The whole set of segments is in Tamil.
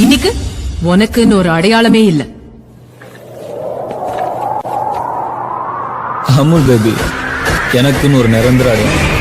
இன்னைக்கு உனக்குன்னு ஒரு அடையாளமே இல்ல. அமுல் பேபி, எனக்குன்னு ஒரு நிரந்தர அடையாளம்.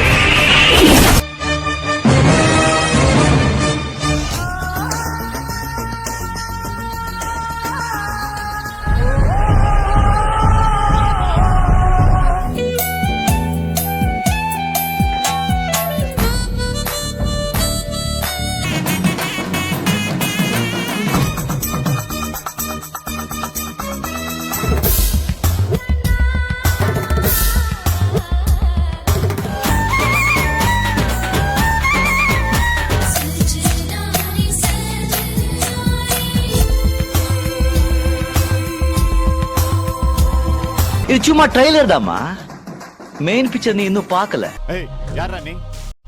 இது சும்மா ட்ரைலர் தாமா, மெயின் பிக்சர் நீ இன்னும் பார்க்கல. யாரா நீ?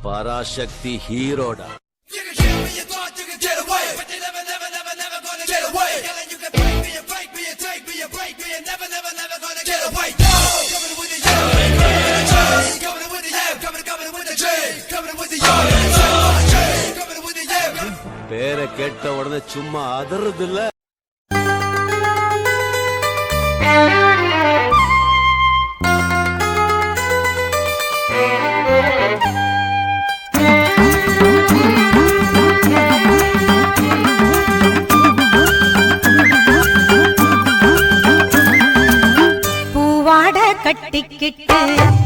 பராசக்தி ஹீரோடா. பேரை கேட்ட உடனே சும்மா அதறது இல்ல. கட்டிக்கிட்டு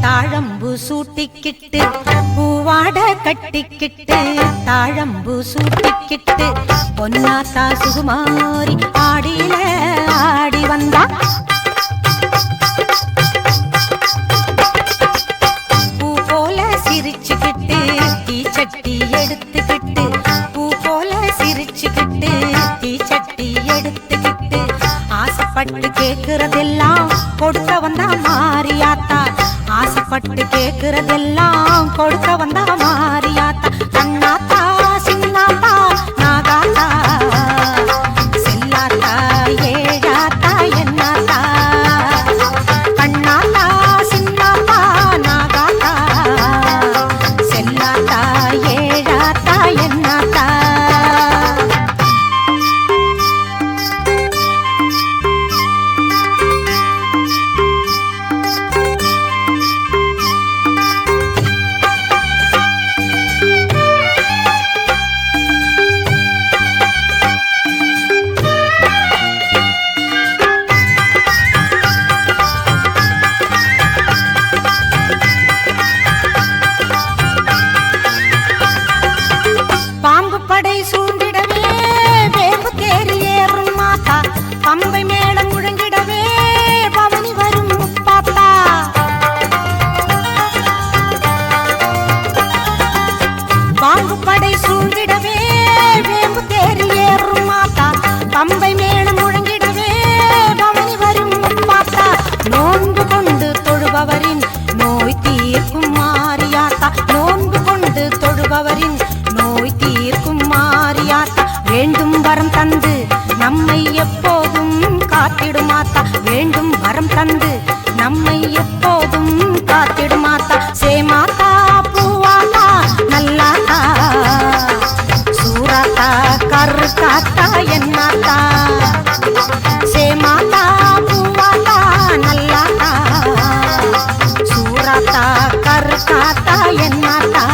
தாழம்பு சூட்டிக்கிட்டு, பூவாட கட்டிக்கிட்டு தாழம்பு சூட்டிக்கிட்டு, பொன்னாத்தா சுகுமாரி ஆடியில ஆடி வந்தா. பூ போல சிரிச்சுக்கிட்டு தீச்சட்டி எடுத்துக்கிட்டு, பூ போல சிரிச்சுக்கிட்டு தீச்சட்டி எடுத்துக்கிட்டு, ஆசைப்பட்டு கேக்குறதெல்லாம் கொடுக்க வந்தா மாரியாத்தா. ஆசைப்பட்டு கேக்குறதெல்லாம் கொடுக்க வந்தா மாரியாத்தா. கண்ணாத்தா சின்னாத்தா நாகாத்தா செல்லாத்தா ஏழாத்தா என்னாத்தா. கண்ணாத்தா சின்னாத்தா நாகாத்தா செல்லாத்தா ஏழாத்தா என்னாத்தா. பம்பை மேளம் முழங்கிடவே பவனி வரும் முப்பாத்தா. நோன்பு கொண்டு தொழுபவரின் நோய் தீர்க்கும் மாரியாத்தா. நோன்பு கொண்டு தொழுபவரின் நோய் தீர்க்கும் மாரியாத்தா. வேண்டும் வரம் தந்து நம்மை எப்போதும் காத்திடுமாத்தா. வேண்டும் வரம் தந்து நம்மை எப்போதும் காத்திடுமாத்தா. சேமாத்தா பூவாத்தா நல்லாத்தா சூராத்தா கருக்காத்தா என்னாத்தா. சேமாத்தா பூவாத்தா நல்லாத்தா சூராத்தா கருக்காத்தா என்னாத்தா.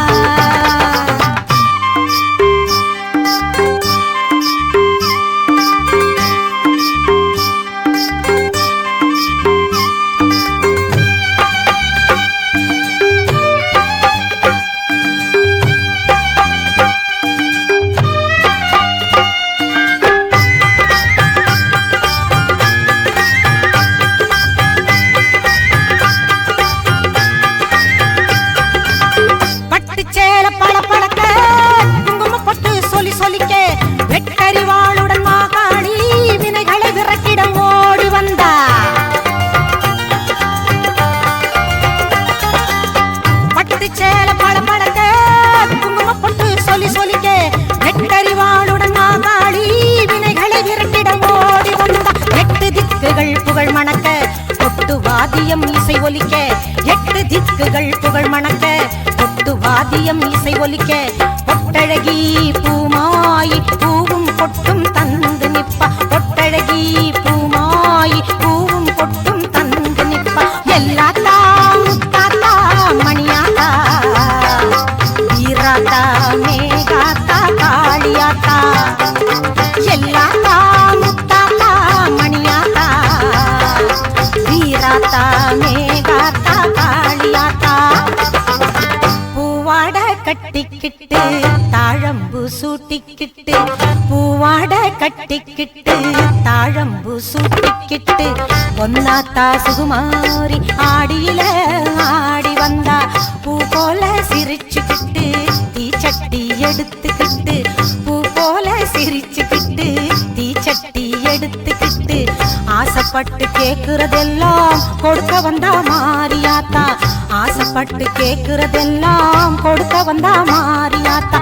புகழ் மணக்க கொட்டு வாதியம் இசை ஒலிக்க, எட்டு திக்குகள் புகழ் மணக்க கொட்டு வாதியம் இசை ஒலிக்க, கொட்டழகி பூமாயி பூவும் கொட்டும் தன் சூட்டிக்கிட்டு பூவாட கட்டிக்கிட்டு தாழம்பு சூட்டிக்கிட்டு பொன்னாத்தா சுகுமாரி ஆடியில ஆடி வந்தா பூ போல சிரிச்சுக்கிட்டு தீச்சட்டி எடுத்துக்கிட்டு பூ போல சிரிச்சுக்கிட்டு தீச்சட்டி எடுத்துக்கிட்டு ஆசைப்பட்டு கேக்குறதெல்லாம் கொடுக்க வந்தா மாரியாத்தா ஆசைப்பட்டு கேக்குறதெல்லாம் கொடுக்க வந்தா மாரியாத்தா